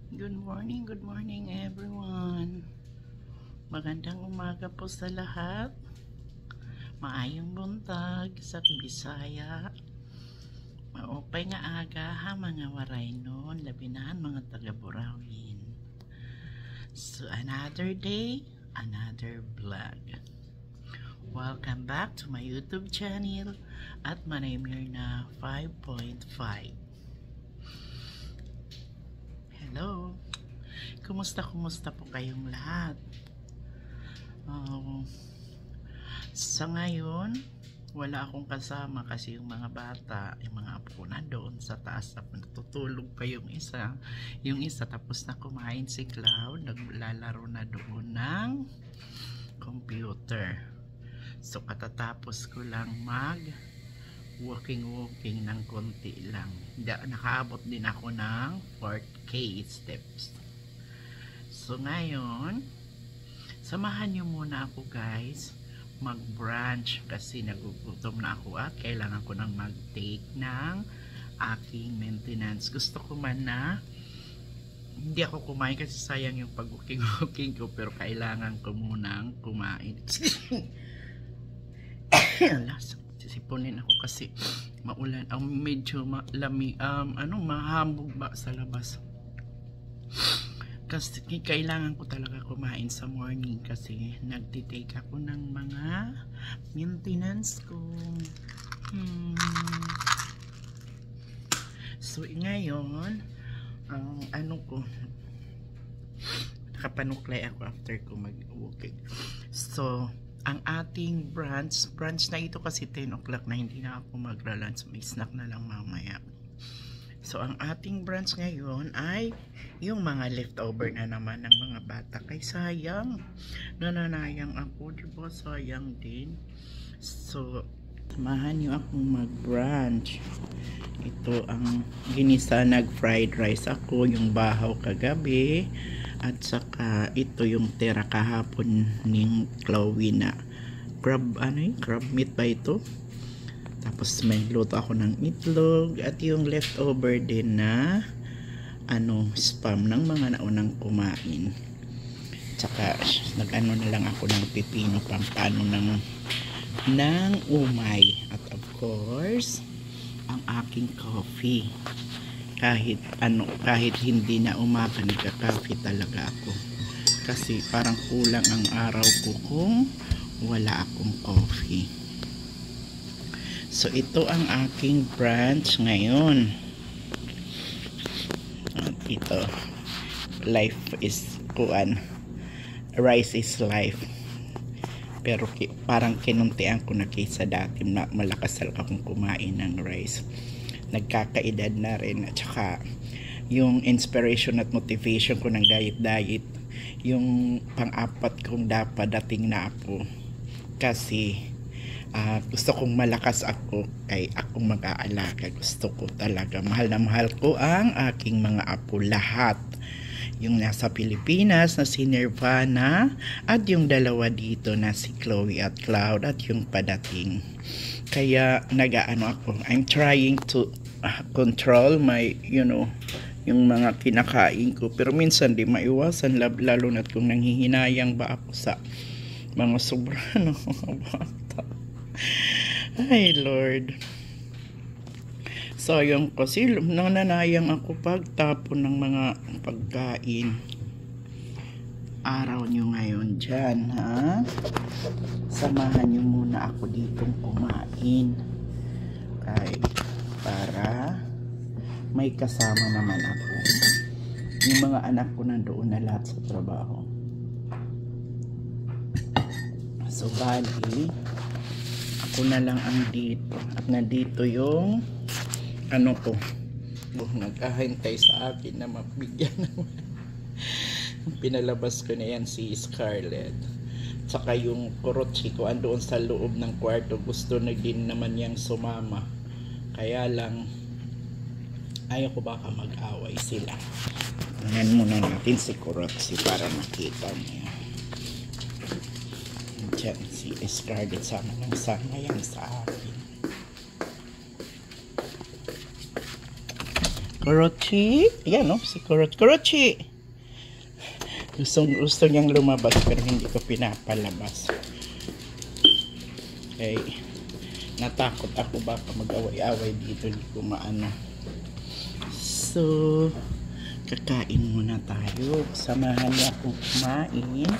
Good morning everyone. Magandang umaga po sa lahat. Maayong buntag sa Bisaya. Maupay nga aga ha mga waray nun, labinahan mga taga Burawin. So another day, another vlog. Welcome back to my YouTube channel at Manay Mirna 5.5. Hello. Kumusta po kayong lahat? Sa ngayon, wala akong kasama kasi yung mga bata, yung mga apo ko na doon sa taas at natutulog pa yung isa. Yung isa tapos na kumain si Cloud, naglalaro na doon ng computer. So katatapos ko lang walking ng konti lang. Nakaabot din ako ng 4K steps. So ngayon, samahan nyo muna ako guys mag-brunch kasi nagugutom na ako at kailangan ko nang mag-take ng aking maintenance. Gusto ko man na hindi ako kumain kasi sayang yung pag-walking ko, pero kailangan ko munang kumain. Sisipunin ako kasi maulan, medyo mahambog ba sa labas. Kasi kailangan ko talaga kumain sa morning kasi nagtitake ako ng mga maintenance ko. So ngayon, nakapanuklay ako after ko mag-walking. So ang ating brunch na ito kasi 10 o'clock na, hindi na ako magra-lunch, may snack na lang mamaya. So ang ating brunch ngayon ay yung mga leftover na naman ng mga bata. Kay sayang, nananayang ako, diba? Sayang din. So samahan nyo akong mag-brunch. Ito ang ginisa, nag-fried rice ako, yung bahaw kagabi, at saka ito yung tira kahapon ng Chloe na crab meat ba ito. Tapos may luto ako ng itlog at yung leftover din na spam ng mga naunang kumain. Tsaka nag-ano na lang ako ng pipino pampano ng umay. At of course, ang aking coffee. Kahit hindi na umaga, nagka-coffee talaga ako. Kasi parang kulang ang araw ko kung wala akong coffee. So ito ang aking brunch ngayon. At ito, life is rice is life. Pero parang kinuntian ko na kaysa dati, malakas akong kumain ng rice. Nagkakaedad na rin, at saka yung inspiration at motivation ko ng diet, yung pang-apat kong dating na ako. Kasi gusto kong malakas ako, kay akong mag-aalaga. Gusto ko talaga, mahal na mahal ko ang aking mga apo lahat. Yung nasa Pilipinas na si Nirvana at yung dalawa dito na si Chloe at Cloud at yung padating. Kaya ako, I'm trying to control my, yung mga kinakain ko. Pero minsan di maiwasan, lalo na kung nanghihinayang ba ako sa mga sobra mga bata. Ay Lord. So yung kasi nananayang ako pagtapon ng mga pagkain. Araw nyo ngayon dyan, ha? Samahan nyo muna ako ditong kumain. Para may kasama naman ako. Yung mga anak ko nandoon na lahat sa trabaho. So bali, ako na lang ang dito. At nandito yung nagkahintay sa akin na mabigyan naman. Pinalabas ko na yan si Scarlett. Tsaka yung kurotsi ko andoon sa loob ng kwarto, gusto na din naman yang sumama. Kaya lang ayaw ko baka mag-away sila. Tingnan muna natin si kurotsi para makita niya. Diyan si Scarlett, sama yan sa akin. Kurochi. Ayan, no? Si Kurochi. Gusto niyang lumabas pero hindi ko pinapalabas. Okay. Natakot ako baka mag-away-away dito. Hindi ko maano. So, kakain muna tayo. Samahan niya akong kumain.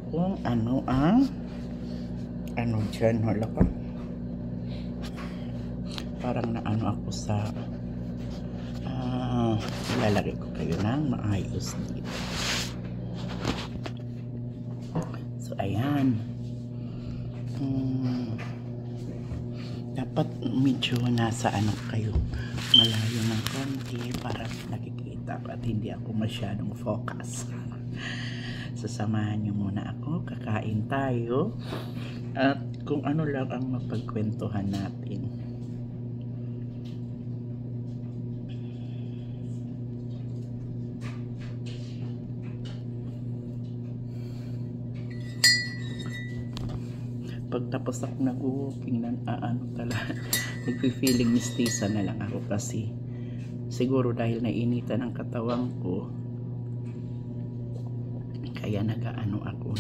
Kung ano ang dyan, wala ka. Parang naano ako sa ilalagay ko kayo ng maayos dito. So, ayan. Dapat medyo nasa ano kayo, malayo ng konti para nakikita at hindi ako masyadong focus. Sasamahan nyo muna ako, kakain tayo at kung ano lang ang mapagkwentuhan natin. Pagtapos ako nag-walking talaga nag-feeling mistisa na lang ako kasi siguro dahil nainitan ang katawan ko kaya ako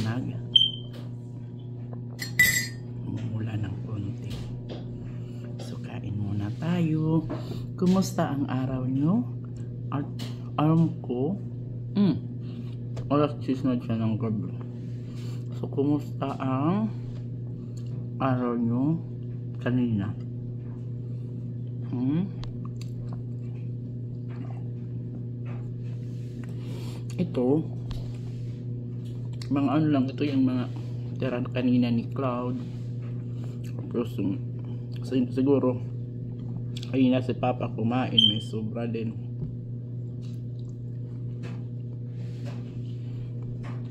mumula ng konti. So kain muna tayo. Kumusta ang araw nyo? At alam ko alas 6 na siya ng gabi. So kumusta ang araw nyo kanina? Ito mga ano lang, ito yung mga tira kanina ni Cloud. Tapos siguro kanina si Papa kumain, may sobra din.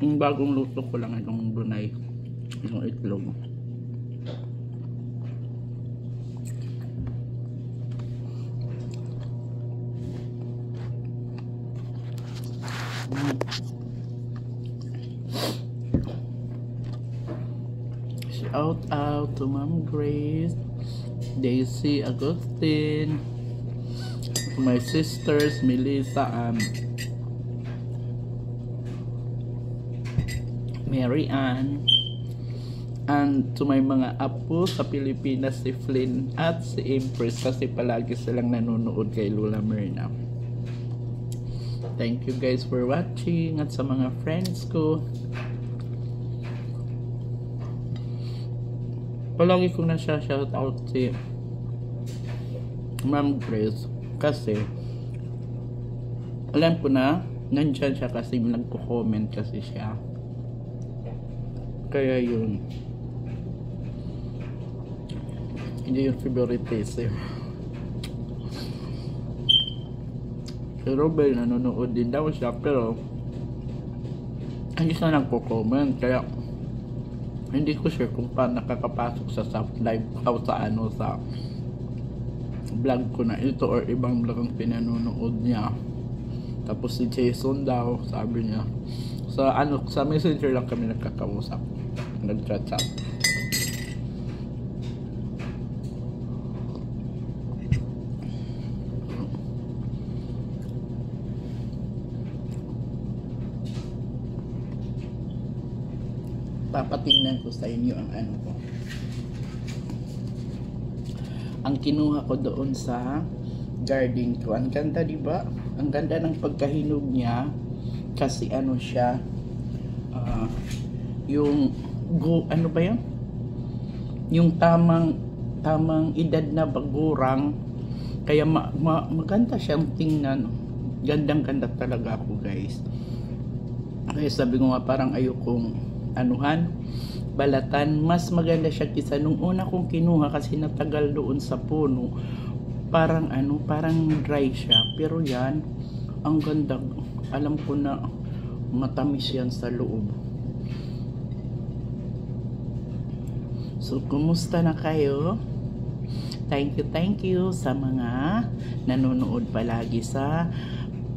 Yung bagong luto ko lang itong Brunei, yung itlog. Shout out to Mom Grace, Daisy, Agustin, to my sisters Melissa and Mary Ann, and to my mga apo sa Pilipinas, si Flynn at si Empress kasi palagi silang nanonood kay Lola Myrna. Thank you guys for watching at sa mga friends ko. Palagi kong nasa-shout out si Ma'am Grace kasi alam ko na nandyan siya kasi nagko-comment kasi siya. Kaya yun. Hindi yung favoritism. Si Robel nanonood din daw siya pero hindi siya nagko-comment kaya hindi ko sure kung paano nakakapasok sa live o sa vlog ko na ito or ibang vlog ang pinanonood niya. Tapos si Jason daw sabi niya sa messenger lang kami nagkakausap, nagchat-chat. Papatingnan ko sa inyo ang ano ko. Ang kinuha ko doon sa garden ko. Ang ganda, di ba? Ang ganda ng pagkahinog niya kasi ano siya ano ba yun? Yung tamang edad na bagurang kaya maganda siyang tingnan. Gandang-ganda talaga ako, guys. Kaya sabi ko nga parang ayokong balatan, mas maganda siya kisa nung una kong kinuha kasi natagal doon sa puno. Parang dry siya, pero yan ang ganda. Alam ko na matamis yan sa loob. So kumusta na kayo? Thank you sa mga nanonood palagi sa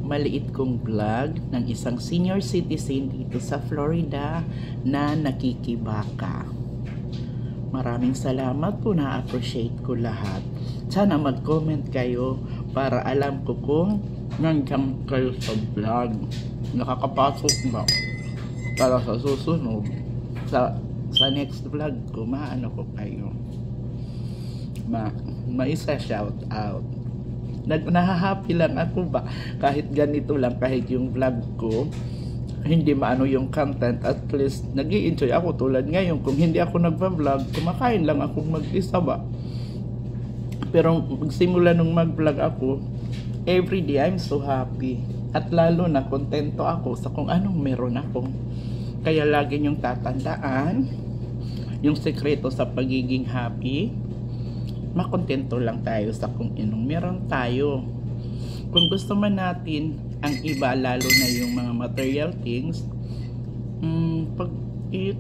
maliit kong vlog ng isang senior citizen dito sa Florida na nakikibaka. Maraming salamat po, na-appreciate ko lahat. Sana mag-comment kayo para alam ko kung nandiyan kayo sa vlog. Nakakapasok ba? Para sa susunod, sa next vlog ko, maano ko kayo. Maisa shout out. Nahahappy lang ako ba? Kahit ganito lang, kahit yung vlog ko, hindi maano yung content, at least nag-i-enjoy ako. Tulad ngayon, kung hindi ako nagpa-vlog, kumakain lang akong mag-isa ba. Pero magsimula nung mag-vlog ako, everyday I'm so happy. At lalo na kontento ako sa kung anong meron ako. Kaya lagi niyong tatandaan yung sekreto sa pagiging happy. Makontento lang tayo sa kung anong meron tayo. Kung gusto man natin ang iba, lalo na yung mga material things,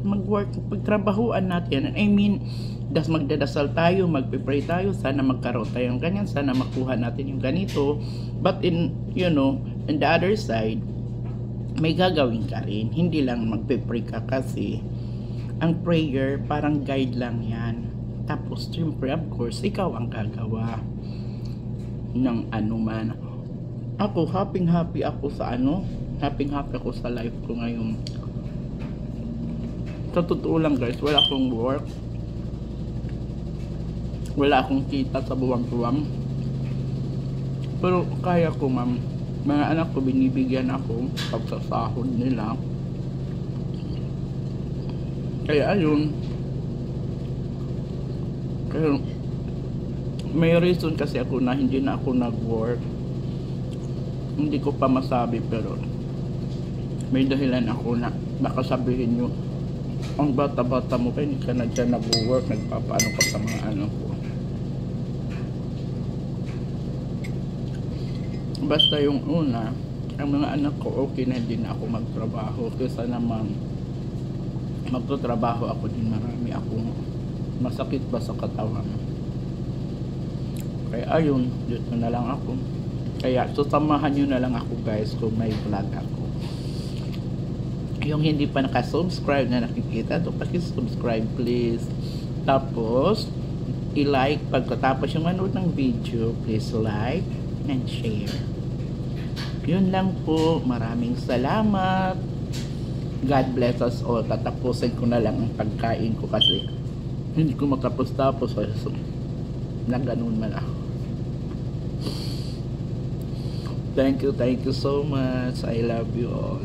mag-work, pagtrabahuan natin. I mean, magdadasal tayo, magpipray tayo, sana magkaroon tayo ng ganyan, sana makuha natin yung ganito. But in the other side, may gagawin ka rin. Hindi lang magpipray ka, kasi ang prayer parang guide lang yan. Tapos siyempre, of course, ikaw ang gagawa ng anuman. Ako, happy ako sa happy ako sa life ko ngayon. Sa totoo lang guys, wala akong work, wala akong kita sa buwang-buwang, pero kaya ko, ma'am. Mga anak ko, binibigyan ako pagsasahod nila. Kaya ayun, kaya may reason kasi ako na hindi na ako nag-work. Hindi ko pa masabi, pero may dahilan ako na baka sabihin nyo, ang bata-bata mo, kaya hindi ka na dyan nag-work, nagpapaano ka sa mga anak ko. Basta yung una, ang mga anak ko, okay na din ako magtrabaho, kaysa naman magtatrabaho ako din, marami akong masakit ba sa katawan. Kaya ayun, dito na lang ako. Kaya susamahan nyo na lang ako guys kung may vlog ako. Yung hindi pa nakasubscribe na nakikita, to pakisubscribe please. Tapos i-like pagkatapos yung manood ng video, please like and share. Yun lang po, maraming salamat. God bless us all. Tatapusin ko na lang ang pagkain ko kasi hindi ko makapos-tapos na ganun man ako. Thank you so much. I love you all.